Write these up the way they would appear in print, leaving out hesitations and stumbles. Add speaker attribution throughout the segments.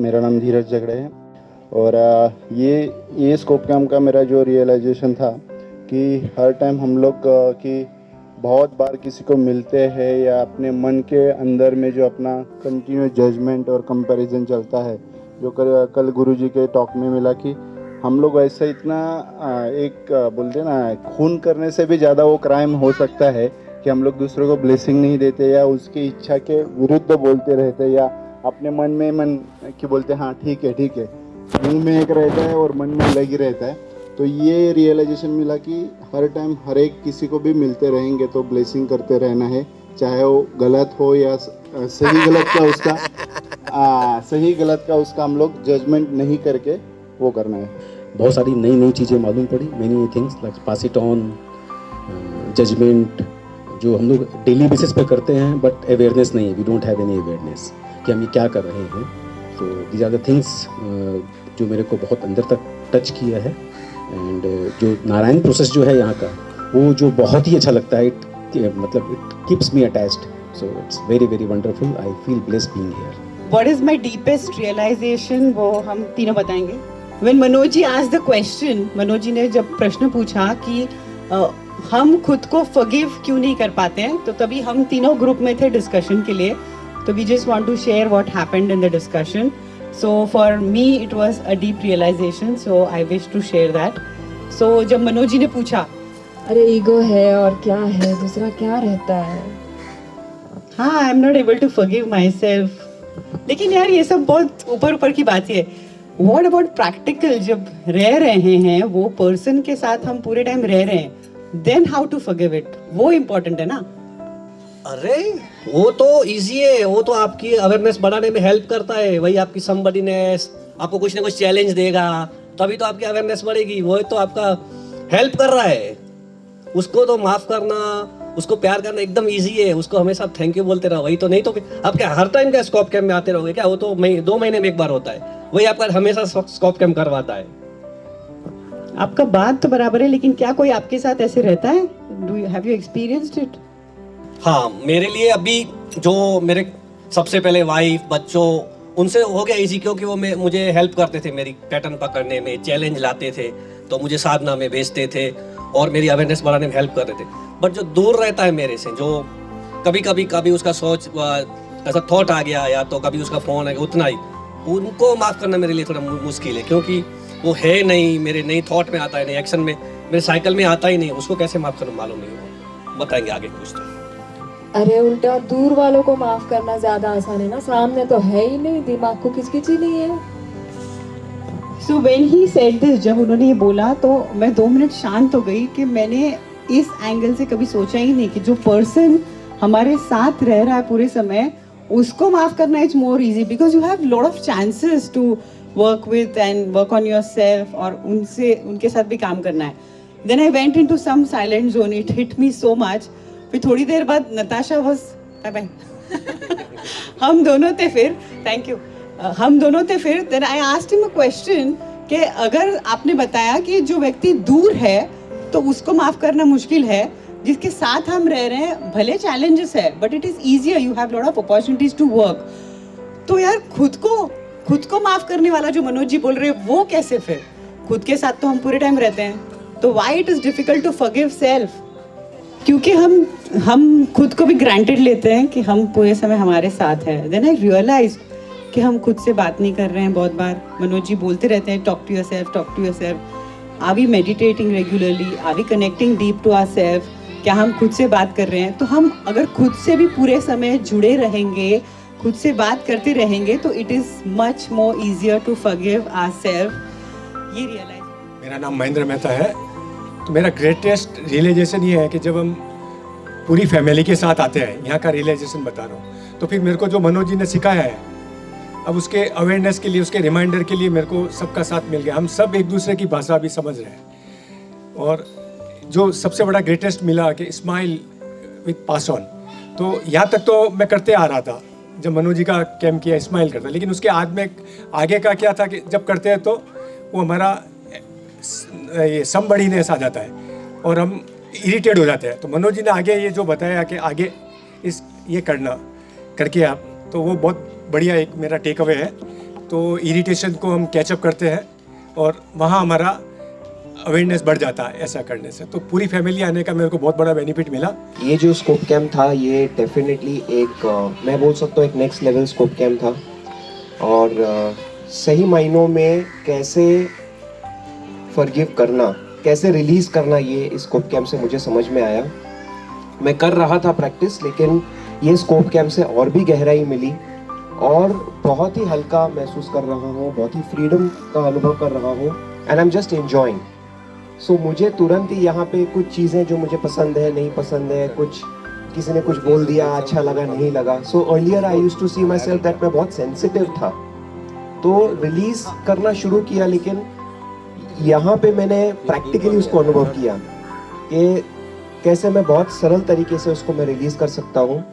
Speaker 1: मेरा नाम धीरज झगड़े है और ये स्कोप कैम्प का मेरा जो रियलाइजेशन था कि हर टाइम हम लोग कि बहुत बार किसी को मिलते हैं या अपने मन के अंदर में जो अपना कंटिन्यू जजमेंट और कंपैरिजन चलता है, जो कल गुरुजी के टॉक में मिला कि हम लोग ऐसा इतना बोलते ना, खून करने से भी ज़्यादा वो क्राइम हो सकता है कि हम लोग दूसरों को ब्लेसिंग नहीं देते या उसकी इच्छा के विरुद्ध बोलते रहते या अपने मन कि बोलते हाँ ठीक है, मुंह में एक रहता है और मन में अलग ही रहता है। तो ये रियलाइजेशन मिला कि हर टाइम हर एक किसी को भी मिलते रहेंगे तो ब्लेसिंग करते रहना है, चाहे वो गलत हो या सही गलत का उसका हम लोग जजमेंट नहीं करके वो करना है।
Speaker 2: बहुत सारी नई नई चीज़ें मालूम पड़ी, many things like pass it on, judgment जो हम लोग डेली बेसिस पे करते हैं, बट अवेयरनेस नहीं है, we don't have any awareness कि हम ये क्या कर रहे हैं। So these are the things जो मेरे को बहुत अंदर तक टच किया है। एंड जो नारायण प्रोसेस जो है यहाँ का, वो जो बहुत ही अच्छा लगता है, मतलब it keeps me attached, so it's very very wonderful, I feel blessed being here.
Speaker 3: What is my deepest realization, वो हम तीनों बताएंगे। When Manoj ji asked the question, Manoj ji ने जब प्रश्न पूछा कि हम खुद को forgive क्यों नहीं कर पाते हैं, तो तभी हम तीनों ग्रुप में थे डिस्कशन के लिए। तो we just want to share what happened in the discussion. So for me it was a deep realization, so I wish to share that. So जब मनोज जी ने पूछा,
Speaker 4: अरे ईगो है और क्या है, दूसरा क्या रहता है।
Speaker 3: हाँ, I am not able to forgive myself. लेकिन यार ये सब बहुत ऊपर की बात है। What about practical? जब रह रहे हैं वो पर्सन के साथ, हम पूरे टाइम रह रहे हैं, then how to forgive it? वो इम्पोर्टेंट है ना।
Speaker 5: अरे वो तो इजी है, वो तो आपकी अवेयरनेस बढ़ाने में हेल्प करता है। वही आपकी समबडीनेस, आपको कुछ ना कुछ चैलेंज देगा, तभी तो आपकी अवेयरनेस बढ़ेगी। वो तो आपका हेल्प कर रहा है। उसको तो माफ करना, उसको प्यार करना एकदम इजी है। उसको हमेशा थैंक यू बोलते रहो। वही तो, नहीं तो आप क्या हर टाइम क्या स्कोप कैम्प में आते रहोगे क्या? वो तो 2 महीने में एक बार होता है, वही आपका हमेशा स्कोप कैम्प करवाता है।
Speaker 3: आपका बात तो बराबर है, लेकिन क्या कोई आपके साथ ऐसे रहता है? Have you experienced it?
Speaker 5: हाँ, मेरे लिए अभी जो मेरे सबसे पहले वाइफ, बच्चों, उनसे हो गया इजी, क्योंकि वो मुझे हेल्प करते थे मेरी पैटर्न पकड़ने में, चैलेंज लाते थे, तो मुझे साधना में भेजते थे और मेरी अवेयरनेस बढ़ाने में हेल्प करते थे। बट जो दूर रहता है मेरे से, जो कभी उसका सोच ऐसा थॉट आ गया या तो कभी उसका फ़ोन आ गया, उतना ही, उनको माफ़ करना मेरे लिए थोड़ा मुश्किल है, क्योंकि वो है नहीं मेरे, नहीं थॉट में आता है, नहीं एक्शन में, मेरे साइकिल में आता ही नहीं। उसको कैसे माफ़ करना मालूम नहीं हो, बताएंगे आगे कुछ तो।
Speaker 4: अरे उल्टा दूर वालों को माफ करना ज्यादा आसान है ना, सामने तो है ही नहीं, दिमाग को किचकिच ही नहीं है।
Speaker 3: So when he said this, जब उन्होंने ये बोला तो मैं 2 मिनट शांत हो गई कि मैंने इस एंगल से कभी सोचा ही नहीं कि जो पर्सन हमारे साथ रह रहा है पूरे समय, उसको माफ करना is more easy, because you have lot of chances to work with and work on yourself, और उनके साथ भी काम करना है। Then I went into some silent zone, it hit me so much. फिर थोड़ी देर बाद नताशा वाज बाय बाय हम दोनों थे फिर, थैंक यू, हम दोनों थे फिर। Then I asked him a question कि अगर आपने बताया कि जो व्यक्ति दूर है तो उसको माफ करना मुश्किल है, जिसके साथ हम रह रहे हैं भले चैलेंजेस है but it is easier, you have lot of opportunities to work. तो यार खुद को माफ करने वाला जो मनोज जी बोल रहे हैं, वो कैसे? फिर खुद के साथ तो हम पूरे टाइम रहते हैं, तो why it is difficult to forgive self? क्योंकि हम खुद को भी ग्रांटेड लेते हैं कि हम पूरे समय हमारे साथ है। देन आई रियलाइज कि हम खुद से बात नहीं कर रहे हैं बहुत बार। मनोज जी बोलते रहते हैं talk to yourself. Are we meditating regularly? Are we connecting deep to ourselves? क्या हम खुद से बात कर रहे हैं? तो हम अगर खुद से भी पूरे समय जुड़े रहेंगे, खुद से बात करते रहेंगे, तो it is much more easier to forgive ourselves. ये रियलाइज।
Speaker 6: मेरा नाम महेंद्र मेहता है। तो मेरा ग्रेटेस्ट रियलाइजेशन ये है कि जब हम पूरी फैमिली के साथ आते हैं, यहाँ का रियलाइजेशन बता रहा हूँ, तो फिर मेरे को जो मनोज जी ने सिखाया है, अब उसके अवेयरनेस के लिए, उसके रिमाइंडर के लिए मेरे को सबका साथ मिल गया। हम सब एक दूसरे की भाषा भी समझ रहे हैं। और जो सबसे बड़ा ग्रेटेस्ट मिला कि स्माइल विथ पास ऑन, तो यहाँ तक तो मैं करते आ रहा था जब मनोज जी का कैम्प किया, स्माइल करता, लेकिन उसके आगे का क्या था कि जब करते हैं तो वो हमारा ये समबडीनेस आ जाता है और हम इरिटेट हो जाते हैं। तो मनोज जी ने आगे ये जो बताया कि आगे ये करना करके आप, तो वो बहुत बढ़िया एक मेरा टेक अवे है तो इरिटेशन को हम कैचअप करते हैं और वहाँ हमारा अवेयरनेस बढ़ जाता है ऐसा करने से। तो पूरी फैमिली आने का मेरे को बहुत बड़ा बेनिफिट मिला।
Speaker 7: ये जो स्कोप कैम्प था ये डेफिनेटली एक मैं बोल सकता हूँ एक नेक्स्ट लेवल स्कोप कैम्प था। और सही मायनों में कैसे फॉरगिव करना, कैसे रिलीज़ करना, ये इस स्कोप कैम्प से मुझे समझ में आया। मैं कर रहा था प्रैक्टिस, लेकिन ये स्कोप कैम्प से और भी गहराई मिली और बहुत ही हल्का महसूस कर रहा हूँ, बहुत ही फ्रीडम का अनुभव कर रहा हूँ and I am just enjoying. So मुझे तुरंत ही यहाँ पे कुछ चीज़ें जो मुझे पसंद है, नहीं पसंद है, कुछ किसी ने कुछ बोल दिया, अच्छा लगा, नहीं लगा। So earlier I used to see myself that मैं बहुत सेंसिटिव था, तो रिलीज करना शुरू किया। लेकिन यहाँ पे मैंने प्रैक्टिकली उसको अनुभव किया कि कैसे मैं बहुत सरल तरीके से उसको मैं रिलीज कर सकता हूँ।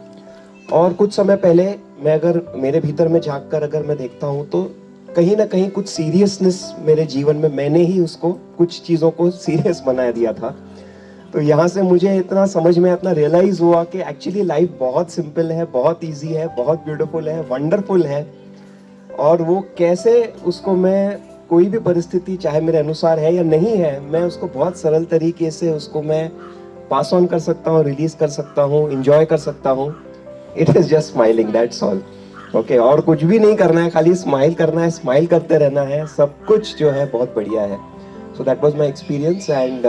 Speaker 7: और कुछ समय पहले मैं अगर मेरे भीतर में झांक कर अगर मैं देखता हूँ तो कहीं ना कहीं कुछ सीरियसनेस मेरे जीवन में, मैंने ही उसको कुछ चीज़ों को सीरियस बना दिया था। तो यहाँ से मुझे इतना समझ में, इतना रियलाइज़ हुआ कि एक्चुअली लाइफ बहुत सिंपल है, बहुत इजी है, बहुत ब्यूटीफुल है, वंडरफुल है। और वो कैसे उसको मैं, कोई भी परिस्थिति चाहे मेरे अनुसार है या नहीं है, मैं उसको बहुत सरल तरीके से उसको मैं पास ऑन कर सकता हूँ, रिलीज कर सकता हूँ, इंजॉय कर सकता हूँ। It is just smiling, that's all. Okay, और कुछ भी नहीं करना है, खाली स्माइल करना है, स्माइल करते रहना है, सब कुछ जो है बहुत बढ़िया है। So that was my experience and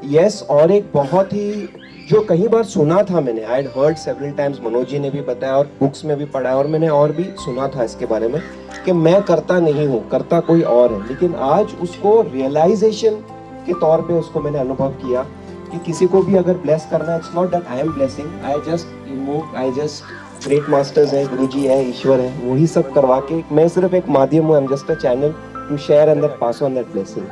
Speaker 7: yes. और एक बहुत ही जो कई बार सुना था मैंने, I had heard several times, Manoj ji ने भी बताया और बुक्स में भी पढ़ा है और मैंने और भी सुना था इसके बारे में कि मैं करता नहीं हूँ, करता कोई और है। लेकिन आज उसको रियलाइजेशन के तौर पे उसको मैंने अनुभव किया कि किसी को भी अगर ब्लेस करना है, it's not that I am blessing, I just invoke, I just great masters है, गुरुजी है, ईश्वर है, वही सब करवा के मैं सिर्फ एक माध्यम हूँ, I am just a channel to share and pass on that blessing.